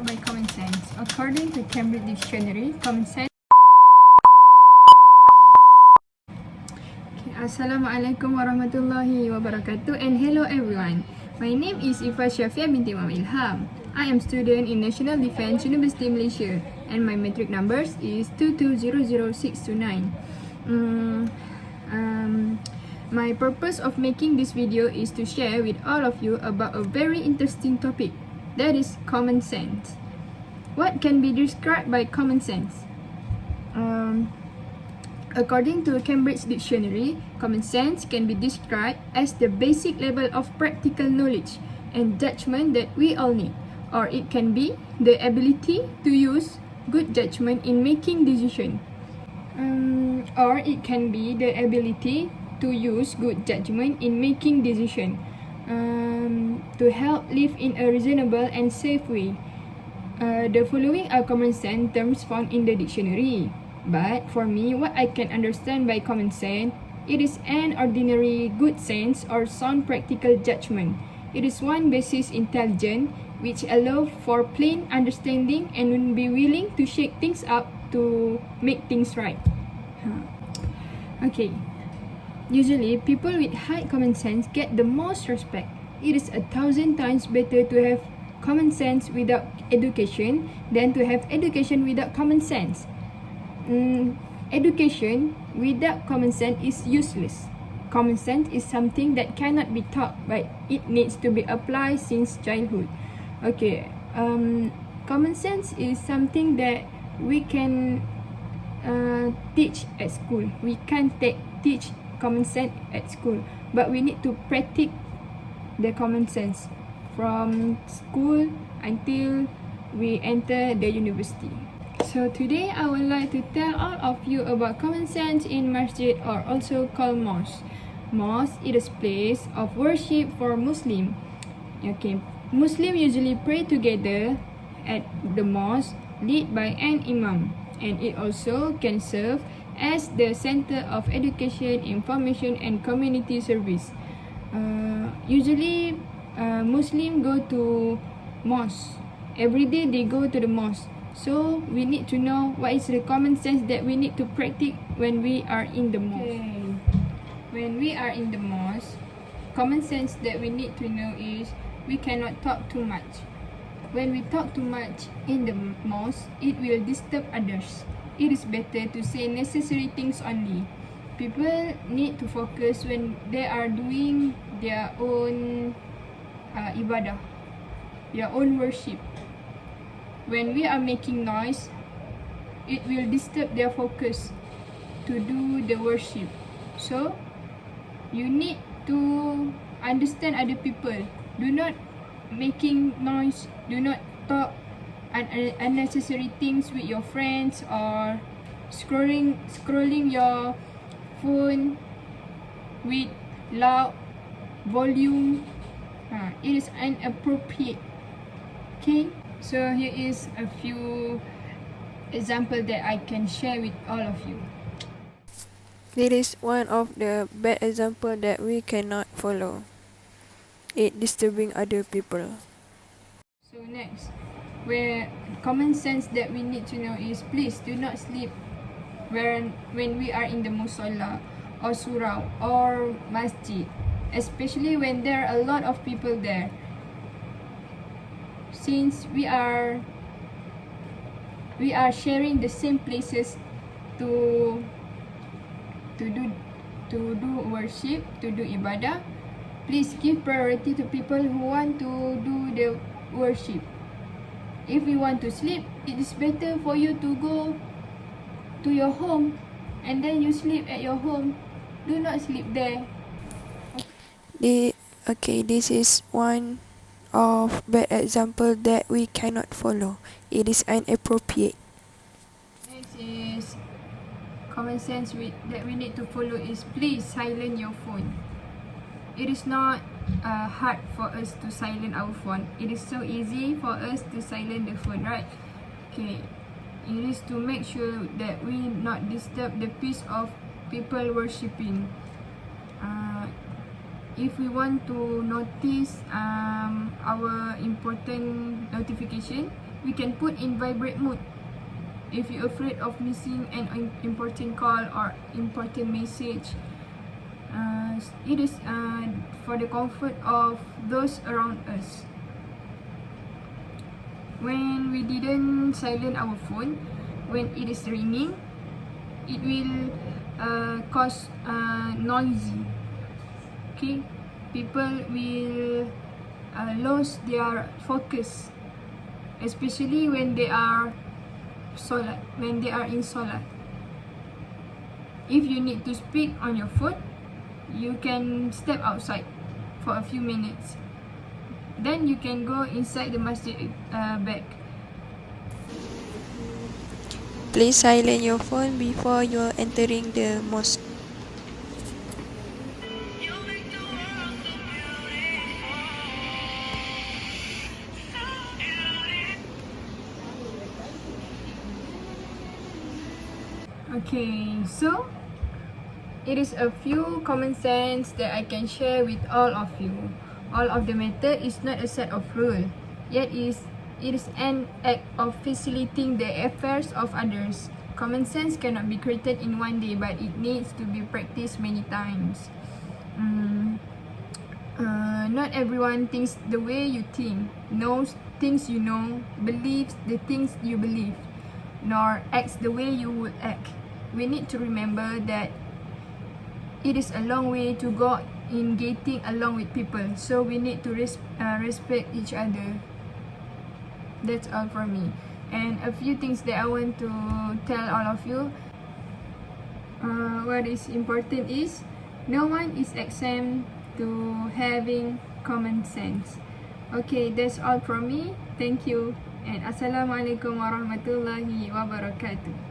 described by common sense. According to Cambridge Dictionary, common sense. Assalamualaikum warahmatullahi wabarakatuh and hello everyone. My name is Ifa Syafia binti Imam Ilham. I am student in National Defence University Malaysia and my metric numbers is 2200629. My purpose of making this video is to share with all of you about a very interesting topic, that is common sense. What can be described by common sense? According to Cambridge Dictionary, common sense can be described as the basic level of practical knowledge and judgment that we all need, or it can be the ability to use good judgment in making decisions. Or it can be the ability to use good judgment in making decisions to help live in a reasonable and safe way. The following are common sense terms found in the dictionary. But for me, what I can understand by common sense, it is an ordinary good sense or sound practical judgment. It is one basis intelligent which allow for plain understanding and will be willing to shake things up to make things right. Okay. Usually, people with high common sense get the most respect. It is 1,000 times better to have common sense without education than to have education without common sense. Education without common sense is useless. Common sense is something that cannot be taught, but it needs to be applied since childhood. Okay, common sense is something that we can teach at school. We can't teach common sense at school, but we need to practice the common sense from school until we enter the university. So today I would like to tell all of you about common sense in masjid, or also called mosque. Mosque is a place of worship for Muslim. Okay, Muslim usually pray together at the mosque led by an imam, and it also can serve as the center of education, information and community service. Usually Muslim go to mosque. Every day they go to the mosque. So we need to know what is the common sense that we need to practice when we are in the mosque. Okay. When we are in the mosque, common sense that we need to know is we cannot talk too much. When we talk too much in the mosque, it will disturb others. It is better to say necessary things only. People need to focus when they are doing their own ibadah, their own worship. When we are making noise, it will disturb their focus to do the worship. So, you need to understand other people. Do not making noise. Do not talk unnecessary things with your friends or scrolling your phone with loud volume. It is inappropriate. Okay, so here is a few examples that I can share with all of you. This is one of the bad examples that we cannot follow. It disturbing other people. So next, where common sense that we need to know is please do not sleep when we are in the musalla or surau or masjid, especially when there are a lot of people there. Since we are sharing the same places to do worship, to do ibadah, please give priority to people who want to do the worship. If you want to sleep, it is better for you to go to your home and then you sleep at your home. Do not sleep there. This is one of bad example that we cannot follow. It is inappropriate. Next is common sense that we need to follow is please silence your phone. It is not hard for us to silence our phone. It is so easy for us to silence the phone, right? Okay, it is to make sure that we not disturb the peace of people worshipping. If we want to notice our important notification, we can put in vibrate mode. If you're afraid of missing an important call or important message, it is for the comfort of those around us. When we didn't silence our phone, when it is ringing, it will cause noisy. Okay, people will lose their focus, especially when they are in salat. If you need to speak on your phone, you can step outside for a few minutes. Then you can go inside the masjid back. Please silence your phone before you're entering the mosque. Okay, so it is a few common sense that I can share with all of you. All of the matter is not a set of rules, yet it is an act of facilitating the affairs of others. Common sense cannot be created in one day, but it needs to be practiced many times. Not everyone thinks the way you think, knows things you know, believes the things you believe, nor acts the way you would act. We need to remember that it is a long way to go in getting along with people, so we need to respect each other. That's all for me. And a few things that I want to tell all of you. What is important is no one is exempt to having common sense. Okay, that's all from me. Thank you, and Assalamualaikum warahmatullahi wabarakatuh.